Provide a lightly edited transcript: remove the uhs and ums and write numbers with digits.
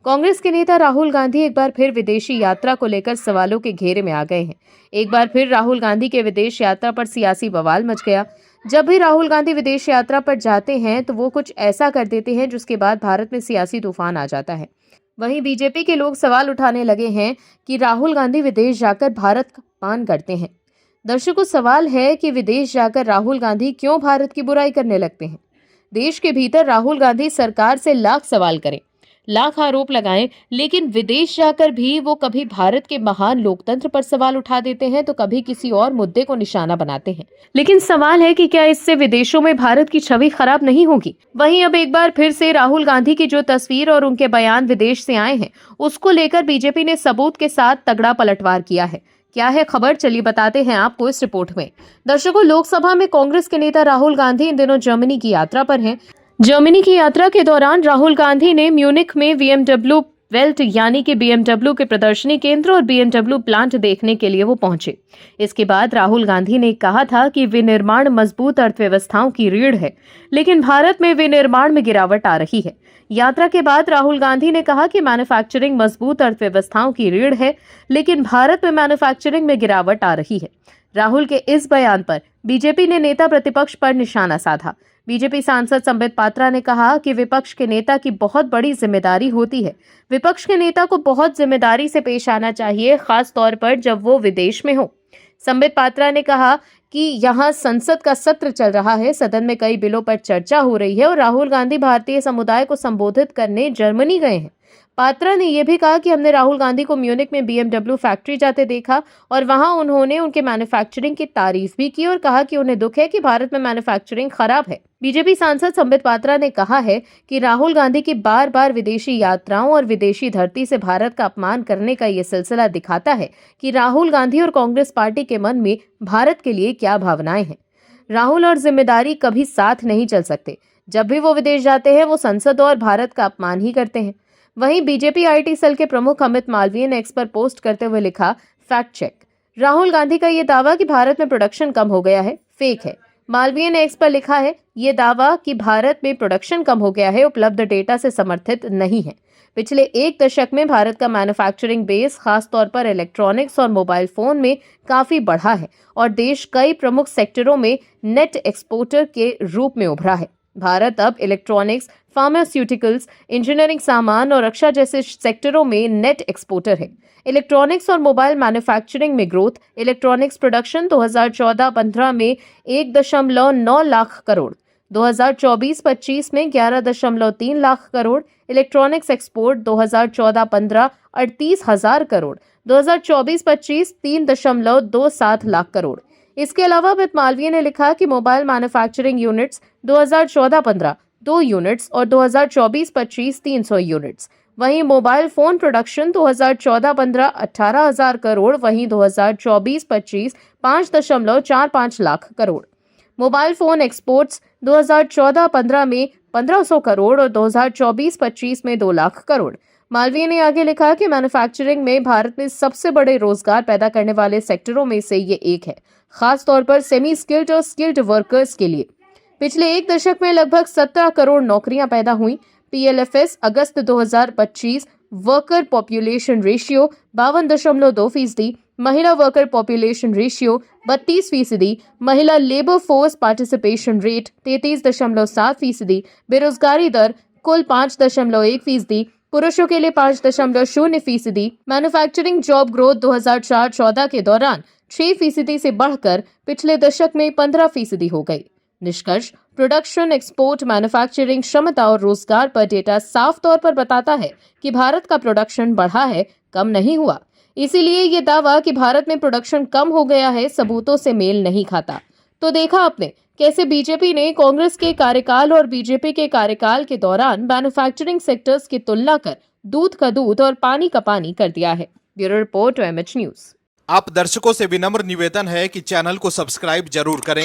कांग्रेस के नेता राहुल गांधी एक बार फिर विदेशी यात्रा को लेकर सवालों के घेरे में आ गए हैं। एक बार फिर राहुल गांधी के विदेश यात्रा पर सियासी बवाल मच गया। जब भी राहुल गांधी विदेश यात्रा पर जाते हैं तो वो कुछ ऐसा कर देते हैं जिसके बाद भारत में सियासी तूफान आ जाता है। वहीं बीजेपी के लोग सवाल उठाने लगे हैं कि राहुल गांधी विदेश जाकर भारत का अपमान करते हैं। दर्शकों, सवाल है कि विदेश जाकर राहुल गांधी क्यों भारत की बुराई करने लगते हैं। देश के भीतर राहुल गांधी सरकार से लाख सवाल करें, लाख आरोप लगाएं, लेकिन विदेश जाकर भी वो कभी भारत के महान लोकतंत्र पर सवाल उठा देते हैं तो कभी किसी और मुद्दे को निशाना बनाते हैं। लेकिन सवाल है कि क्या इससे विदेशों में भारत की छवि खराब नहीं होगी। वहीं अब एक बार फिर से राहुल गांधी की जो तस्वीर और उनके बयान विदेश से आए हैं, उसको लेकर बीजेपी ने सबूत के साथ तगड़ा पलटवार किया है। क्या है खबर, चलिए बताते हैं आपको इस रिपोर्ट में। दर्शकों, लोकसभा में कांग्रेस के नेता राहुल गांधी इन दिनों जर्मनी की यात्रा पर हैं। जर्मनी की यात्रा के दौरान राहुल गांधी ने म्यूनिख में BMW वेल्ट यानी कि BMW के प्रदर्शनी केंद्र और BMW प्लांट देखने के लिए वो पहुंचे। इसके बाद राहुल गांधी ने कहा था कि विनिर्माण मजबूत अर्थव्यवस्थाओं की रीढ़ है, लेकिन भारत में विनिर्माण में गिरावट आ रही है। यात्रा के बाद राहुल गांधी ने कहा कि मैन्युफैक्चरिंग मजबूत अर्थव्यवस्थाओं की रीढ़ है, लेकिन भारत में मैन्युफैक्चरिंग में गिरावट आ रही है। राहुल के इस बयान पर बीजेपी ने नेता प्रतिपक्ष पर निशाना साधा। बीजेपी सांसद संबित पात्रा ने कहा कि विपक्ष के नेता की बहुत बड़ी जिम्मेदारी होती है। विपक्ष के नेता को बहुत जिम्मेदारी से पेश आना चाहिए, खास तौर पर जब वो विदेश में हो। संबित पात्रा ने कहा कि यहाँ संसद का सत्र चल रहा है, सदन में कई बिलों पर चर्चा हो रही है और राहुल गांधी भारतीय समुदाय को संबोधित करने जर्मनी गए हैं। पात्रा ने यह भी कहा कि हमने राहुल गांधी को म्यूनिख में BMW फैक्ट्री जाते देखा और वहां उन्होंने उनके मैन्युफैक्चरिंग की तारीफ भी की और कहा कि उन्हें दुख है कि भारत में मैन्युफैक्चरिंग खराब है। बीजेपी सांसद संबित पात्रा ने कहा है कि राहुल गांधी की बार बार विदेशी यात्राओं और विदेशी धरती से भारत का अपमान करने का ये सिलसिला दिखाता है कि राहुल गांधी और कांग्रेस पार्टी के मन में भारत के लिए क्या भावनाएं हैं। राहुल और जिम्मेदारी कभी साथ नहीं चल सकते। जब भी वो विदेश जाते हैं वो संसद और भारत का अपमान ही करते हैं। वहीं बीजेपी IT सेल के प्रमुख अमित मालवीय ने एक्स पर पोस्ट करते हुए लिखा, फैक्ट चेक, राहुल गांधी का ये दावा कि भारत में प्रोडक्शन कम हो गया है फेक है। मालवीय ने एक्स पर लिखा है, ये दावा कि भारत में प्रोडक्शन कम हो गया है उपलब्ध डेटा से समर्थित नहीं है। पिछले एक दशक में भारत का मैन्युफैक्चरिंग बेस खासतौर पर इलेक्ट्रॉनिक्स और मोबाइल फोन में काफी बढ़ा है और देश कई प्रमुख सेक्टरों में नेट एक्सपोर्टर के रूप में उभरा है। भारत अब इलेक्ट्रॉनिक्स, फार्मास्यूटिकल्स, इंजीनियरिंग सामान और रक्षा जैसे सेक्टरों में नेट एक्सपोर्टर है। इलेक्ट्रॉनिक्स और मोबाइल मैन्युफैक्चरिंग में ग्रोथ, इलेक्ट्रॉनिक्स प्रोडक्शन 2014-15 में 1.9 लाख करोड़, 2024-25 में 11.3 लाख करोड़, इलेक्ट्रॉनिक्स एक्सपोर्ट 2014-15 38,000 करोड़, 2024-25 3.27 लाख करोड़। इसके अलावा अमित मालवीय ने लिखा कि मोबाइल मैन्युफैक्चरिंग यूनिट्स 2014-15 2 यूनिट्स और 2024-25 300 यूनिट्स। वहीं मोबाइल फोन प्रोडक्शन 2014-15 18,000 करोड़, वहीं 2024-25 5.45 lakh crore. Mobile phone exports 2014-15 में 1,500 करोड़ और 2024-25 में 2 लाख करोड़। मालवीय ने आगे लिखा कि मैन्युफैक्चरिंग में भारत में सबसे बड़े रोजगार पैदा करने वाले सेक्टरों में से ये एक है, खास तौर पर सेमी स्किल्ड और स्किल्ड वर्कर्स के लिए। पिछले एक दशक में लगभग 17 करोड़ नौकरियां पैदा हुई। PLFS अगस्त 2025 वर्कर पॉपुलेशन रेशियो 52.2%, महिला वर्कर पॉपुलेशन रेशियो 32%, महिला लेबर फोर्स पार्टिसिपेशन रेट 33.7%, बेरोजगारी दर कुल 5.1%, पुरुषों के लिए 5.0%। मैन्युफैक्चरिंग जॉब ग्रोथ 2004-14 के दौरान 6% से बढ़कर पिछले दशक में 15% हो गई। निष्कर्ष, प्रोडक्शन, एक्सपोर्ट, मैन्युफैक्चरिंग क्षमता और रोजगार पर डेटा साफ तौर पर बताता है कि भारत का प्रोडक्शन बढ़ा है, कम नहीं हुआ। इसीलिए ये दावा कि भारत में प्रोडक्शन कम हो गया है सबूतों से मेल नहीं खाता। तो देखा आपने कैसे बीजेपी ने कांग्रेस के कार्यकाल और बीजेपी के कार्यकाल के दौरान मैन्युफैक्चरिंग सेक्टर्स की तुलना कर दूध का दूध और पानी का पानी कर दिया है। Bureau report, MH news. आप दर्शकों से विनम्र निवेदन है कि चैनल को सब्सक्राइब जरूर करें